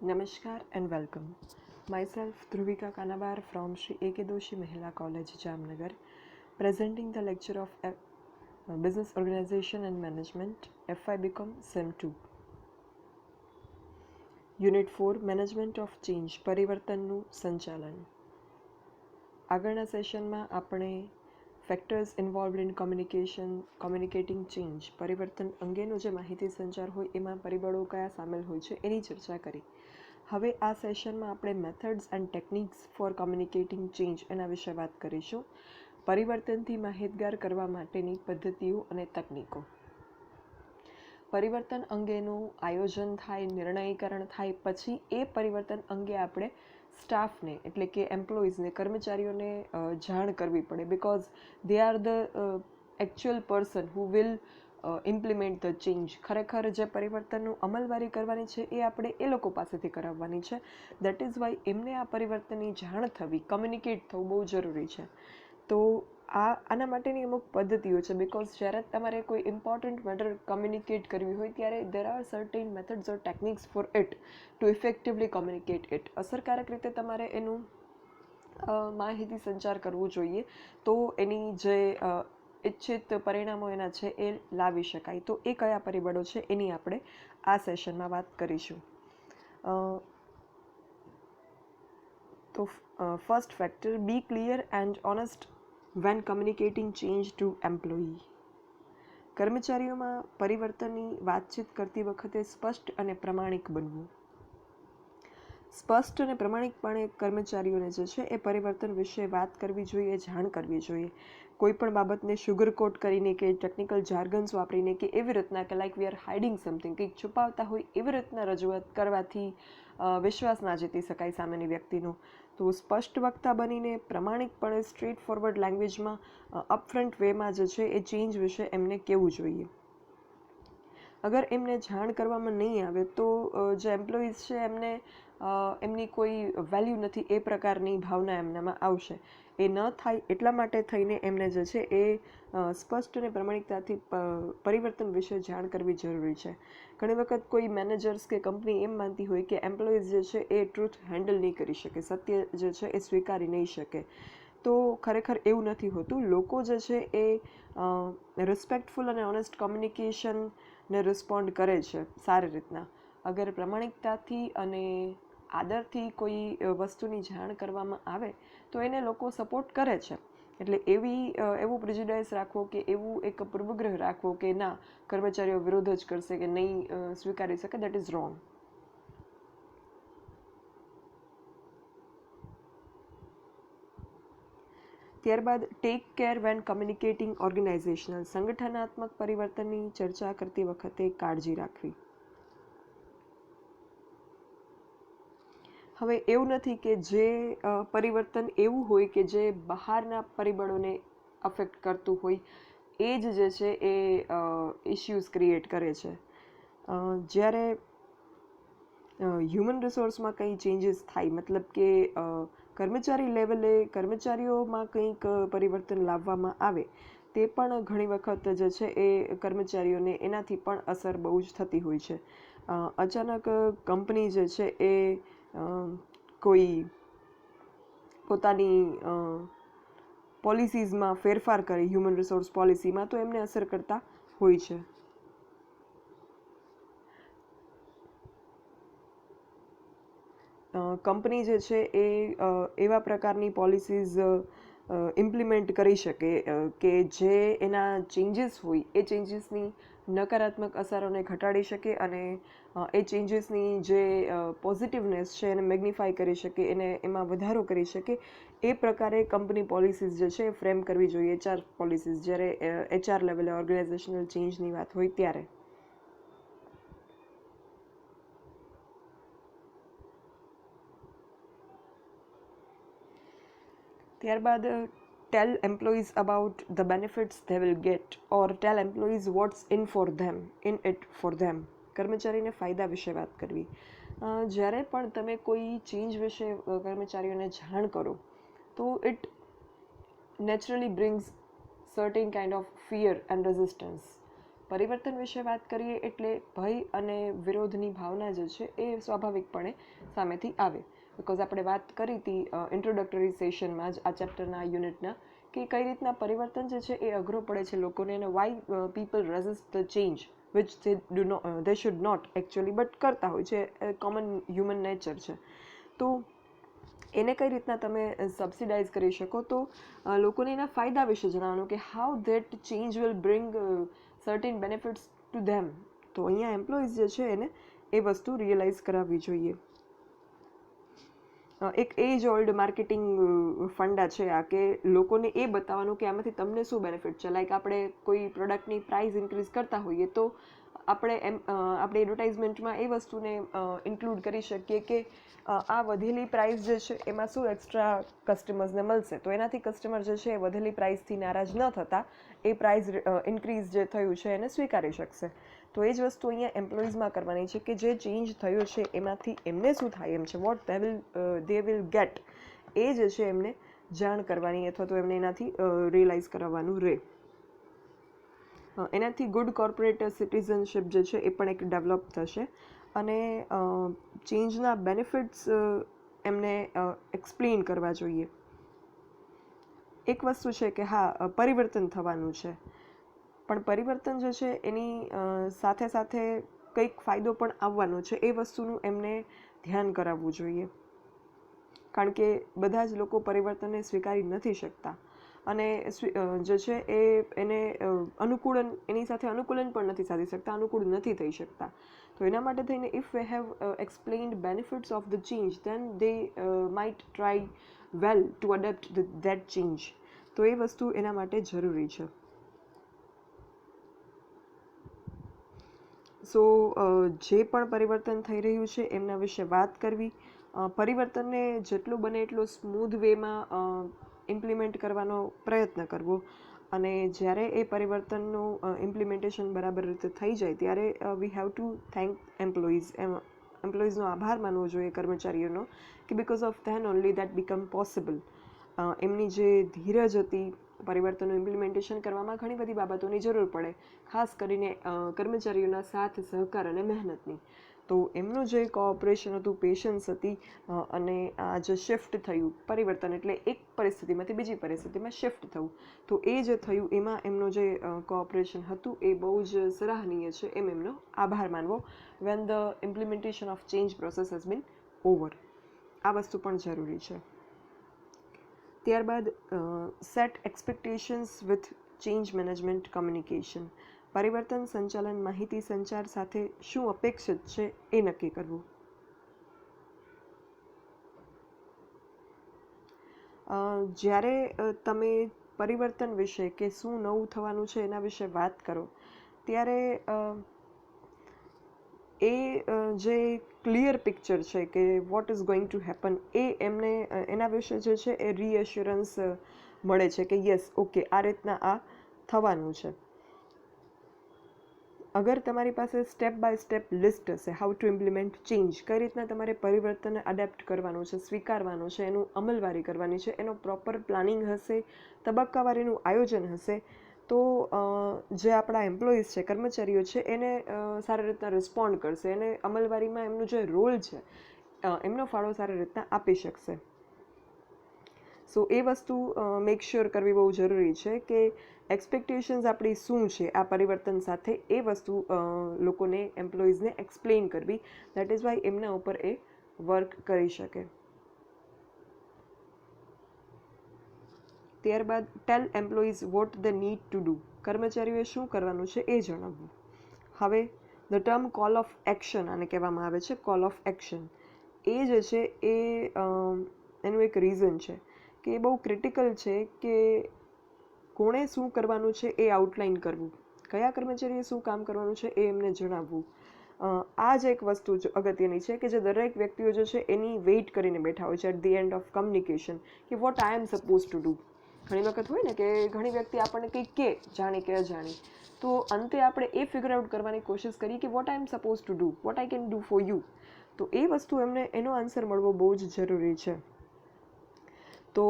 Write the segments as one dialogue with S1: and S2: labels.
S1: Namaskar and welcome. Myself Dhruvika Kanabar from Sri A.K. Doshi Mahila College, Jamnagar, presenting the lecture of Business Organization and Management, FI BCom Sem 2. Unit 4 Management of Change, પરિવર્તનનું સંચાલન. આગળના સેશનમાં આપણે factors involved in કોમ્યુનિકેટિંગ change, પરિવર્તન અંગેનો જે માહિતી સંચાર હોય એમાં પરિબળો કયા સામેલ હોય છે એની ચર્ચા કરી. હવે આ સેશનમાં આપણે methods and techniques for communicating change એના વિશે વાત કરીશું. પરિવર્તનથી માહિતગાર કરવા માટેની પદ્ધતિઓ અને તકનીકો. પરિવર્તન અંગેનું આયોજન થાય, નિર્ણયકરણ થાય, પછી એ પરિવર્તન અંગે આપણે સ્ટાફને એટલે કે એમ્પ્લોઈઝને, કર્મચારીઓને જાણ કરવી પડે, because they are the actual person who will implement the change. ખરેખર જે પરિવર્તનનું અમલવારી કરવાની છે એ આપણે એ લોકો પાસેથી કરાવવાની છે. દેટ ઇઝ વાય એમને આ પરિવર્તનની જાણ થવી, કમ્યુનિકેટ થવું બહુ જરૂરી છે. તો આના માટેની અમુક પદ્ધતિઓ છે, બિકોઝ જ્યારે તમારે કોઈ ઇમ્પોર્ટન્ટ મેટર કમ્યુનિકેટ કરવી હોય ત્યારે there are certain methods or techniques for it to effectively communicate it. અસરકારક રીતે તમારે એનું માહિતી સંચાર કરવું જોઈએ તો એની જે ઇચ્છિત પરિણામો એના છે એ લાવી શકાય. તો એ કયા પરિબળો છે એની આપણે આ સેશનમાં વાત કરીશું. તો first factor, be clear and honest when communicating change to employee. કર્મચારીઓમાં પરિવર્તનની વાતચીત કરતી વખતે સ્પષ્ટ અને પ્રમાણિક બનવું. સ્પષ્ટ અને પ્રમાણિકપણે કર્મચારીઓને જે છે એ પરિવર્તન વિશે વાત કરવી જોઈએ, જાણ કરવી જોઈએ. કોઈ પણ બાબતને શુગરકોટ કરીને કે ટેકનિકલ જાર્ગન્સ વાપરીને કે એવી રીતના કે like we are hiding something, કંઈક છુપાવતા હોય એવી રીતના રજૂઆત કરવાથી વિશ્વાસ ના જીતી શકાય સામેની વ્યક્તિનો. તો સ્પષ્ટ વક્તા બનીને પ્રમાણિકપણે સ્ટ્રેટ ફોરવર્ડ લેંગ્વેજમાં અપફ્રન્ટ વેમાં જે છે એ ચેન્જ વિશે એમને કહેવું જોઈએ. અગર એમને જાણ કરવામાં નહીં આવે તો જે એમ્પ્લોઈઝ છે એમને એમની કોઈ વેલ્યુ નથી એ પ્રકારની ભાવના એમનામાં આવશે. એ ન થાય એટલા માટે થઈને એમને જે છે એ સ્પષ્ટ અને પ્રમાણિકતાથી પરિવર્તન વિશે જાણ કરવી જરૂરી છે. ઘણી વખત કોઈ મેનેજર્સ કે કંપની એમ માનતી હોય કે એમ્પ્લોઈઝ જે છે એ ટ્રુથ હેન્ડલ નહીં કરી શકે, સત્ય જે છે એ સ્વીકારી નહીં શકે. તો ખરેખર એવું નથી હોતું. લોકો જે છે એ રિસ્પેક્ટફુલ અને ઓનેસ્ટ કોમ્યુનિકેશનને રિસ્પોન્ડ કરે છે સારી રીતના. અગર પ્રમાણિકતાથી અને આદરથી કોઈ વસ્તુની જાણ કરવામાં આવે તો એને લોકો સપોર્ટ કરે છે. એટલે એવું પ્રિજુડાઇઝ રાખવો કે એવું એક પૂર્વગ્રહ રાખવો કે ના કર્મચારીઓ વિરોધ જ કરશે કે નહીં સ્વીકારી શકે, દેટ ઇઝ રોંગ. ત્યારબાદ take care van communicating organisational. સંગઠનાત્મક પરિવર્તનની ચર્ચા કરતી વખતે કાળજી રાખવી. હવે એવું નથી કે જે પરિવર્તન એવું હોય કે જે બહારના પરિબળોને અફેક્ટ કરતું હોય એ જ જે છે એ ઇશ્યુઝ ક્રિએટ કરે છે. જ્યારે હ્યુમન રિસોર્સમાં કંઈ ચેન્જીસ થાય, મતલબ કે કર્મચારી લેવલે કર્મચારીઓમાં કંઈક પરિવર્તન લાવવામાં આવે, તે પણ ઘણી વખત જે છે એ કર્મચારીઓને એનાથી પણ અસર બહુ જ થતી હોય છે. અચાનક કંપની જે છે એ કોઈ પોતાની પોલિસીઝમાં ફેરફાર કરે, હ્યુમન રિસોર્સ પોલિસીમાં, તો એમને અસર કરતા હોય છે. કંપની જે છે એ એવા પ્રકારની પોલિસીઝ ઇમ્પ્લિમેન્ટ કરી શકે કે જે એના ચેન્જીસ હોય એ ચેન્જીસની નકારાત્મક અસરોને ઘટાડી શકે અને એ ચેન્જીસની જે પોઝિટિવનેસ છે એને મેગ્નિફાય કરી શકે, એને એમાં વધારો કરી શકે. એ પ્રકારે કંપની પોલિસીઝ જે છે એ ફ્રેમ કરવી જોઈએ, એચઆર પોલિસીઝ, જ્યારે એચઆર લેવલે ઓર્ગેનાઇઝેશનલ ચેન્જની વાત હોય ત્યારે. ત્યારબાદ tell employees about the benefits they will get or tell employees what's in for them, in it for them. કર્મચારીને ફાયદા વિશે વાત કરવી. જ્યારે પણ તમે કોઈ ચેન્જ વિશે કર્મચારીઓને જાણ કરો તો it naturally brings certain kind of fear and resistance. પરિવર્તન વિશે વાત કરીએ એટલે ભય અને વિરોધની ભાવના જે છે એ સ્વાભાવિકપણે સામેથી આવે. બિકોઝ આપણે વાત કરી હતી ઇન્ટ્રોડક્ટરી સેશનમાં જ આ ચેપ્ટરના યુનિટના કે કઈ રીતના પરિવર્તન જે છે એ અઘરો પડે છે લોકોને, અને why people resist the change which they should not actually but કરતા હોય છે, કોમન હ્યુમન નેચર છે. તો એને કઈ રીતના તમે સબસિડાઇઝ કરી શકો, તો લોકોને એના ફાયદા વિશે જણાવવાનું કે how that change will bring certain benefits to them. તો અહીંયા એમ્પ્લોઈઝ જે છે એને એ વસ્તુ રિયલાઇઝ કરાવવી જોઈએ. એક એજ ઓલ્ડ માર્કેટિંગ ફંડા છે આ, કે લોકોને એ બતાવવાનું કે આમાંથી તમને શું બેનિફિટ છે. લાઈક આપણે કોઈ પ્રોડક્ટની પ્રાઇસ ઇન્ક્રીઝ કરતા હોઈએ તો આપણે આપણે એડવર્ટાઇઝમેન્ટમાં એ વસ્તુને ઇન્ક્લુડ કરી શકીએ કે આ વધેલી પ્રાઇસ જે છે એમાં શું એક્સ્ટ્રા કસ્ટમર્સને મળશે, તો એનાથી કસ્ટમર જે છે એ વધેલી પ્રાઇસથી નારાજ ન થતા એ પ્રાઇસ ઇન્ક્રીઝ જે થયું છે એને સ્વીકારી શકશે. તો એ જ વસ્તુ અહીંયા એમ્પ્લોઈઝમાં કરવાની છે કે જે ચેન્જ થયો છે એમાંથી એમને શું થાય એમ છે, વોટ દે વિલ ગેટ, એ જે છે એમને જાણ કરવાની અથવા તો એમને એનાથી રિયલાઇઝ કરાવવાનું રહે. એનાથી ગુડ કોર્પોરેટ સિટીઝનશિપ જે છે એ પણ એક ડેવલપ થશે, અને ચેન્જના બેનિફિટ્સ એમને એક્સપ્લેન કરવા જોઈએ. એક વસ્તુ છે કે હા પરિવર્તન થવાનું છે, પણ પરિવર્તન જે છે એની સાથે સાથે કંઈક ફાયદો પણ આવવાનો છે, એ વસ્તુનું એમને ધ્યાન કરાવવું જોઈએ. કારણ કે બધા જ લોકો પરિવર્તનને સ્વીકારી નથી શકતા, અને જે છે એને એની સાથે અનુકૂલન પણ નથી સાધી શકતા, અનુકૂળ નથી થઈ શકતા. તો એના માટે થઈને if we have explained benefits of the change then they might try well to adapt that change. તો એ વસ્તુ એના માટે જરૂરી છે. સો જે પણ પરિવર્તન થઈ રહ્યું છે એમના વિશે વાત કરવી, પરિવર્તનને જેટલું બને એટલું સ્મૂધ વેમાં ઇમ્પ્લિમેન્ટ કરવાનો પ્રયત્ન કરવો, અને જ્યારે એ પરિવર્તનનું ઇમ્પ્લિમેન્ટેશન બરાબર રીતે થઈ જાય ત્યારે વી હેવ ટુ થેન્ક એમ્પ્લોઈઝનો આભાર માનવો જોઈએ કર્મચારીઓનો, કે because of than only that become possible. એમની જે ધીરજ હતી પરિવર્તનનું ઇમ્પ્લિમેન્ટેશન કરવામાં ઘણી બધી બાબતોની જરૂર પડે, ખાસ કરીને કર્મચારીઓના સાથ સહકાર અને મહેનતની. તો એમનું જે કોઓપરેશન હતું, પેશન્સ હતી, અને આ જે શિફ્ટ થયું પરિવર્તન એટલે એક પરિસ્થિતિમાંથી બીજી પરિસ્થિતિમાં શિફ્ટ થવું, તો એ જે થયું એમાં એમનું જે કોઓપરેશન હતું એ બહુ જ સરાહનીય છે. એમનો આભાર માનવો when the implementation of change process has been over. આ વસ્તુ પણ જરૂરી છે. ત્યારબાદ set expectations with change management communication. પરિવર્તન સંચાલન માહિતી સંચાર સાથે શું અપેક્ષિત છે એ નક્કી કરવું. જ્યારે તમે પરિવર્તન વિશે કે શું નવું થવાનું છે એના વિશે વાત કરો ત્યારે એ જે ક્લિયર પિક્ચર છે કે what is going to happen, એ એમને એના વિશે જે છે એ રીએશ્યોરન્સ મળે છે કે યસ ઓકે આ રીતના આ થવાનું છે. અગર તમારી પાસે સ્ટેપ બાય સ્ટેપ લિસ્ટ હશે હાઉ ટુ ઇમ્પ્લિમેન્ટ ચેન્જ, કઈ રીતના તમારે પરિવર્તનને અડેપ્ટ કરવાનું છે, સ્વીકારવાનું છે, એનું અમલવારી કરવાની છે, એનો પ્રોપર પ્લાનિંગ હશે, તબક્કાવારીનું આયોજન હશે, તો જે આપણા એમ્પ્લોઈઝ છે, કર્મચારીઓ છે, એને સારી રીતના રિસ્પોન્ડ કરશે, એને અમલવારીમાં એમનું જે રોલ છે એમનો ફાળો સારી રીતના આપી શકશે. સો એ વસ્તુ મેક શ્યોર કરવી બહુ જરૂરી છે કે એક્સપેક્ટેશન્સ આપણી શું છે આ પરિવર્તન સાથે, એ વસ્તુ લોકોને એમ્પ્લોઈઝને એક્સપ્લેન કરવી. દેટ ઇઝ વાય એમના ઉપર એ વર્ક કરી શકે. ત્યારબાદ tell employees what they need to do. કર્મચારીઓએ શું કરવાનું છે એ જણાવવું. હવે the term call of action, આને કહેવામાં આવે છે કોલ ઓફ એક્શન. એ જે છે એ એનું એક રીઝન છે કે એ બહુ ક્રિટિકલ છે કે કોણે શું કરવાનું છે એ આઉટલાઈન કરવું, કયા કર્મચારીએ શું કામ કરવાનું છે એ એમને જણાવવું. આ જ એક વસ્તુ અગત્યની છે કે જે દરેક વ્યક્તિઓ જે છે એની વેઇટ કરીને બેઠા હોય છે at the end of communication, કે what I am suppose to do. ઘણી વખત હોય ને કે ઘણી વ્યક્તિ આપણને કંઈક કે જાણી કે અજાણી, તો અંતે આપણે એ ફિગર આઉટ કરવાની કોશિશ કરીએ કે what I am suppose to do, what I can do for you. તો એ વસ્તુ એમને એનો આન્સર મળવો બહુ જ જરૂરી છે. તો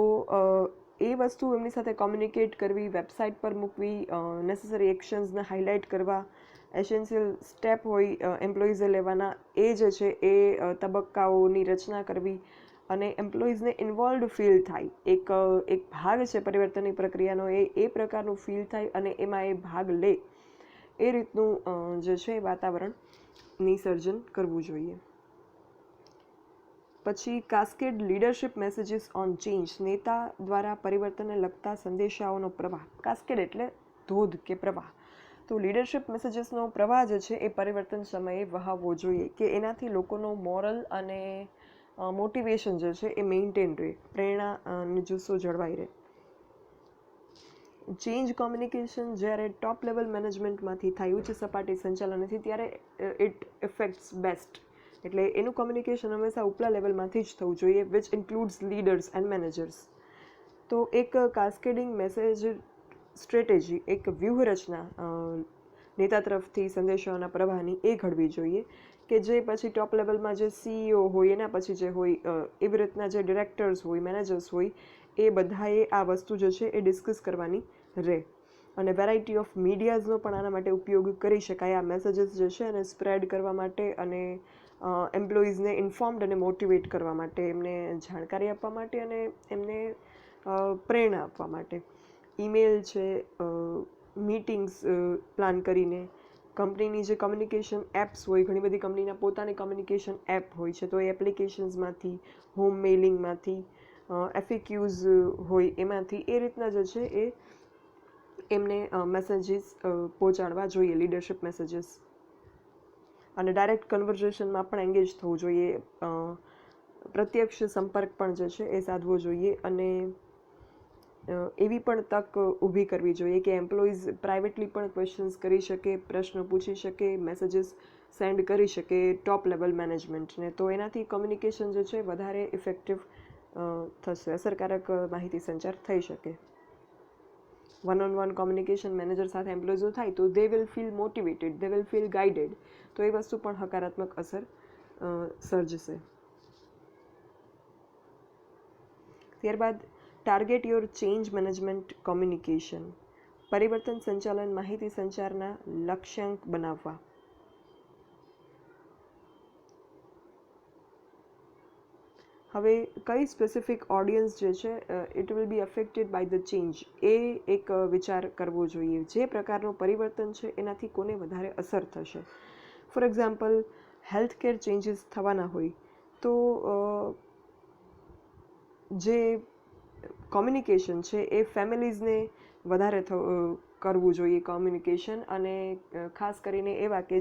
S1: એ વસ્તુ એમની સાથે કોમ્યુનિકેટ કરવી, વેબસાઇટ પર મૂકવી, નેસેસરી એક્શન્સને હાઇલાઇટ કરવા, એસેન્શિયલ સ્ટેપ હોય એમ્પ્લોઈઝે લેવાના, એ જે છે એ તબક્કાઓની રચના કરવી અને એમ્પ્લોઈઝને ઇન્વોલ્વડ ફીલ થાય, એક ભાગ છે પરિવર્તનની પ્રક્રિયાનો, એ પ્રકારનું ફીલ થાય અને એમાં એ ભાગ લે, એ રીતનું જે છે વાતાવરણની સર્જન કરવું જોઈએ. પછી cascade leadership messages on change, નેતા દ્વારા પરિવર્તનને લગતા સંદેશાઓનો પ્રવાહ. કાસ્કેડ એટલે ધોધ કે પ્રવાહ. તો લીડરશિપ મેસેજીસનો પ્રવાહ જે છે એ પરિવર્તન સમયે વહાવવો જોઈએ કે એનાથી લોકોનો મોરલ અને મોટિવેશન જે છે એ મેન્ટેન રહે, પ્રેરણા અને જુસ્સો જળવાઈ રહે. ચેન્જ કોમ્યુનિકેશન જ્યારે ટોપ લેવલ મેનેજમેન્ટમાંથી થાય, ઉચ્ચ સપાટી સંચાલનથી, ત્યારે ઇટ ઇફેક્ટ્સ બેસ્ટ. એટલે એનું કોમ્યુનિકેશન હંમેશા ઉપલા લેવલમાંથી જ થવું જોઈએ, which includes leaders and managers. તો એક કાસ્કેડિંગ મેસેજ સ્ટ્રેટેજી, એક વ્યૂહરચના નેતા તરફથી સંદેશાઓના પ્રવાહની એ ઘડવી જોઈએ કે જે પછી ટોપ લેવલમાં જે CEO હોય, એના પછી જે હોય, એવી રીતના જે ડિરેક્ટર્સ હોય, મેનેજર્સ હોય, એ બધાએ આ વસ્તુ જે છે એ ડિસ્કસ કરવાની રહે. અને વેરાયટી ઓફ મીડિયાઝનો પણ આના માટે ઉપયોગ કરી શકાય, આ મેસેજીસ જે છે એને સ્પ્રેડ કરવા માટે અને એમ્પ્લોઈઝને ઇન્ફોર્મ્ડ અને મોટિવેટ કરવા માટે, એમને જાણકારી આપવા માટે અને એમને પ્રેરણા આપવા માટે. ઈમેલ છે, મીટિંગ્સ પ્લાન કરીને, કંપનીની જે કમ્યુનિકેશન એપ્સ હોય, ઘણી બધી કંપનીના પોતાની કમ્યુનિકેશન એપ હોય છે, તો એ એપ્લિકેશન્સમાંથી, હોમ મેઇલિંગમાંથી, FAQs હોય એમાંથી, એ રીતના જે છે એ એમને મેસેજીસ પહોંચાડવા જોઈએ, લીડરશિપ મેસેજીસ. અને ડાયરેક્ટ કન્વર્ઝેશનમાં પણ એંગેજ થવું જોઈએ, પ્રત્યક્ષ સંપર્ક પણ જે છે એ સાધવો જોઈએ અને એવી પણ તક ઊભી કરવી જોઈએ કે એમ્પ્લોઈઝ પ્રાઇવેટલી પણ ક્વેશ્ચન્સ કરી શકે, પ્રશ્નો પૂછી શકે, મેસેજીસ સેન્ડ કરી શકે ટોપ લેવલ મેનેજમેન્ટને. તો એનાથી કમ્યુનિકેશન જે છે વધારે ઇફેક્ટિવ થશે, અસરકારક માહિતી સંચાર થઈ શકે. One on one communication manager સાથે એમ્પ્લોઈઝો થાય તો they will feel motivated, they will feel guided. તો એ વસ્તુ પણ હકારાત્મક અસર સર્જશે. ત્યારબાદ target your change management communication, પરિવર્તન સંચાલન માહિતી સંચારના લક્ષ્યાંક બનાવવા. હવે કઈ સ્પેસિફિક ઓડિયન્સ જે છે it will be affected by the change, એ એક વિચાર કરવો જોઈએ. જે પ્રકારનું પરિવર્તન છે એનાથી કોને વધારે અસર થશે. For example, health care changes થવાના હોય તો જે કોમ્યુનિકેશન છે એ ફેમિલીઝને વધારે કરવું જોઈએ કોમ્યુનિકેશન, અને ખાસ કરીને એવા કે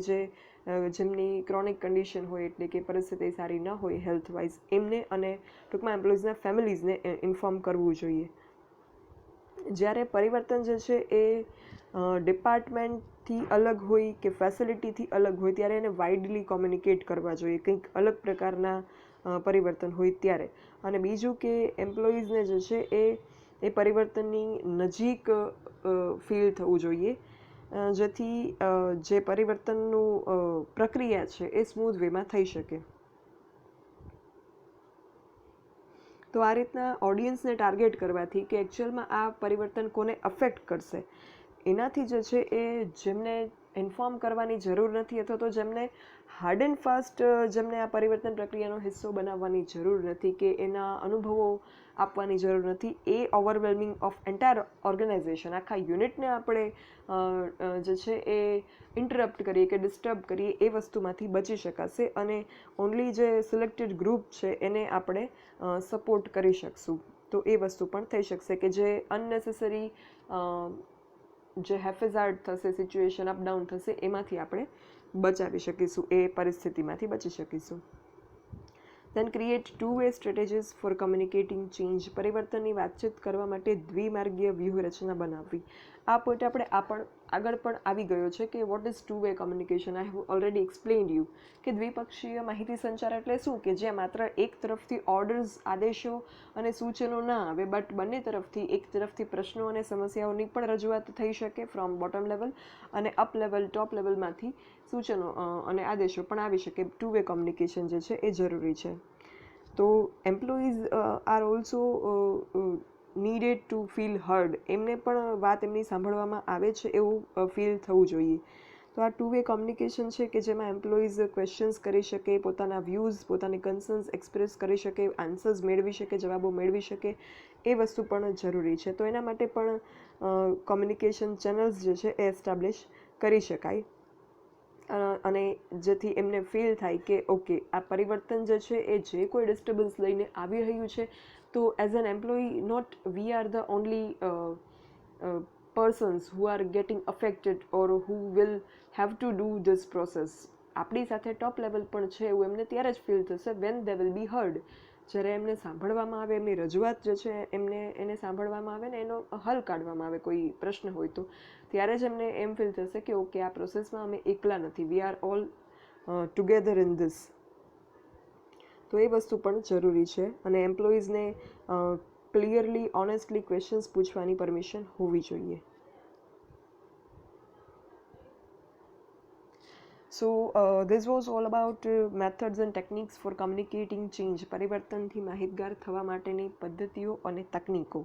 S1: જેમની ક્રોનિક કન્ડિશન હોય, એટલે કે પરિસ્થિતિ સારી ન હોય હેલ્થ વાઇઝ, એમને અને ટૂંકમાં એમ્પ્લોઈઝના ફેમિલીઝને ઇન્ફોર્મ કરવું જોઈએ. જ્યારે પરિવર્તન જે છે એ ડિપાર્ટમેન્ટથી અલગ હોય કે ફેસિલિટીથી અલગ હોય ત્યારે એને વાઇડલી કોમ્યુનિકેટ કરવા જોઈએ, કંઈક અલગ પ્રકારના પરિવર્તન હોય ત્યારે. અને બીજું કે એમ્પ્લોઈઝને જે છે એ પરિવર્તનની નજીક ફીલ થવું જોઈએ, જેથી જે પરિવર્તનનું પ્રક્રિયા છે એ સ્મૂધ વેમાં થઈ શકે. તો આ રીતના ઓડિયન્સને ટાર્ગેટ કરવાથી કે એકચ્યુઅલમાં આ પરિવર્તન કોને અફેક્ટ કરશે, એનાથી જે છે એ જેમને ઇન્ફોર્મ કરવાની જરૂર નથી અથવા તો જેમને હાર્ડ એન્ડ ફાસ્ટ જેમને આ પરિવર્તન પ્રક્રિયાનો હિસ્સો બનાવવાની જરૂર નથી કે એના અનુભવો આપવાની જરૂર નથી, એ ઓવરવેલ્મિંગ ઓફ એન્ટાયર ઓર્ગેનાઇઝેશન, આખા યુનિટને આપણે જે છે એ ઇન્ટરપ્ટ કરીએ કે ડિસ્ટર્બ કરીએ એ વસ્તુમાંથી બચી શકાશે અને ઓનલી જે સિલેક્ટેડ ગ્રુપ છે એને આપણે સપોર્ટ કરી શકશું. તો એ વસ્તુ પણ થઈ શકશે કે જે અનનેસેસરી જે હેફેઝાર્ડ થશે, સિચ્યુએશન અપડાઉન થશે, એમાંથી આપણે બચાવી શકીશું, એ પરિસ્થિતિમાંથી બચી શકીશું. Then create two way strategies for communicating change, પરિવર્તનની વાતચીત કરવા માટે દ્વિમાર્ગીય વ્યૂહરચના બનાવવી. આ પોઈન્ટ આપણે આગળ પણ આવી ગયો છે કે what is two-way communication. I have already explained you કે દ્વિપક્ષીય માહિતી સંચાર એટલે શું, કે જ્યાં માત્ર એક તરફથી ઓર્ડર્સ, આદેશો અને સૂચનો ના આવે, બટ બંને તરફથી, એક તરફથી પ્રશ્નો અને સમસ્યાઓની પણ રજૂઆત થઈ શકે ફ્રોમ બોટમ લેવલ, અને અપ લેવલ, ટોપ લેવલમાંથી સૂચનો અને આદેશો પણ આવી શકે. ટુ-વે કોમ્યુનિકેશન જે છે એ જરૂરી છે. તો employees are also needed to feel heard, એમને પણ વાત એમની સાંભળવામાં આવે છે એવું ફીલ થવું જોઈએ. તો આ ટુ વે કોમ્યુનિકેશન છે કે જેમાં એમ્પ્લોઈઝ ક્વેશ્ચન્સ કરી શકે, પોતાના વ્યૂઝ, પોતાની કન્સર્ન્સ એક્સપ્રેસ કરી શકે, આન્સર્સ મેળવી શકે, જવાબો મેળવી શકે, એ વસ્તુ પણ જરૂરી છે. તો એના માટે પણ કોમ્યુનિકેશન ચેનલ્સ જે છે એ એસ્ટાબ્લિશ કરી શકાય, અને જેથી એમને ફીલ થાય કે ઓકે, આ પરિવર્તન જે છે એ જે કોઈ ડિસ્ટર્બન્સ લઈને આવી રહ્યું છે, તો as an employee not we are the only persons who are getting affected or who will have to do this process. આપણી સાથે ટોપ લેવલ પણ છે એવું એમને ત્યારે જ ફીલ થશે when they will be heard. જ્યારે એમને સાંભળવામાં આવે, એમની રજૂઆત જે છે એને સાંભળવામાં આવે ને એનો હલ કાઢવામાં આવે, કોઈ પ્રશ્ન હોય તો ત્યારે જ એમને એમ ફીલ થશે કે ઓકે, આ પ્રોસેસમાં અમે એકલા નથી, we are all together in this. તો એ વસ્તુ પણ જરૂરી છે. અને એમ્પ્લોઈઝને ક્લિયરલી, ઓનેસ્ટલી ક્વેશ્ચન્સ પૂછવાની પરમિશન હોવી જોઈએ. So this was all about methods and techniques for communicating change. પરિવર્તનથી માહિતગાર થવા માટેની પદ્ધતિઓ અને તકનીકો.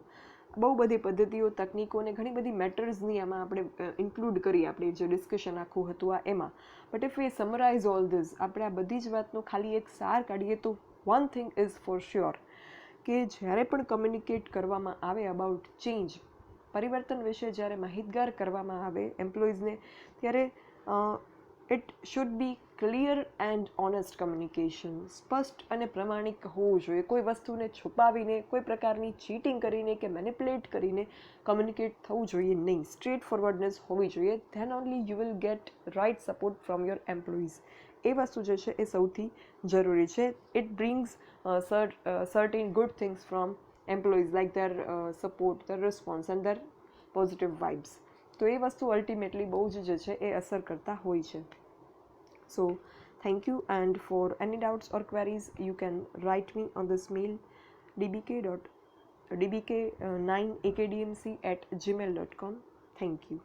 S1: બહુ બધી પદ્ધતિઓ, તકનીકો અને ઘણી બધી મેટર્સની આમાં આપણે ઇન્ક્લુડ કરી, આપણે જે ડિસ્કશન આખું હતું આ એમાં. But if V summarise all this, આપણે આ બધી જ વાતનો ખાલી એક સાર કાઢીએ તો one thing is for sure, કે જ્યારે પણ કમ્યુનિકેટ કરવામાં આવે અબાઉટ ચેન્જ, પરિવર્તન વિશે જ્યારે માહિતગાર કરવામાં આવે એમ્પ્લોઈઝને, ત્યારે it should be clear and honest communication. સ્પષ્ટ અને પ્રમાણિક હોવું જોઈએ. કોઈ વસ્તુને છુપાવીને, કોઈ પ્રકારની ચીટિંગ કરીને કે મેનિપ્યુલેટ કરીને કમ્યુનિકેટ થવું જોઈએ નહીં. સ્ટ્રેટ ફોરવર્ડનેસ હોવી જોઈએ. Then only you will get right support from your employees. એ વસ્તુ જે છે એ સૌથી જરૂરી છે. It brings certain good things from employees, like their support, their response and their positive vibes. તો એ વસ્તુ અલ્ટિમેટલી બહુ જ જે છે એ અસર કરતા હોય છે. So thank you, and for any doubts or queries you can write me on this mail dbk9akdmc@gmail.com. Thank you.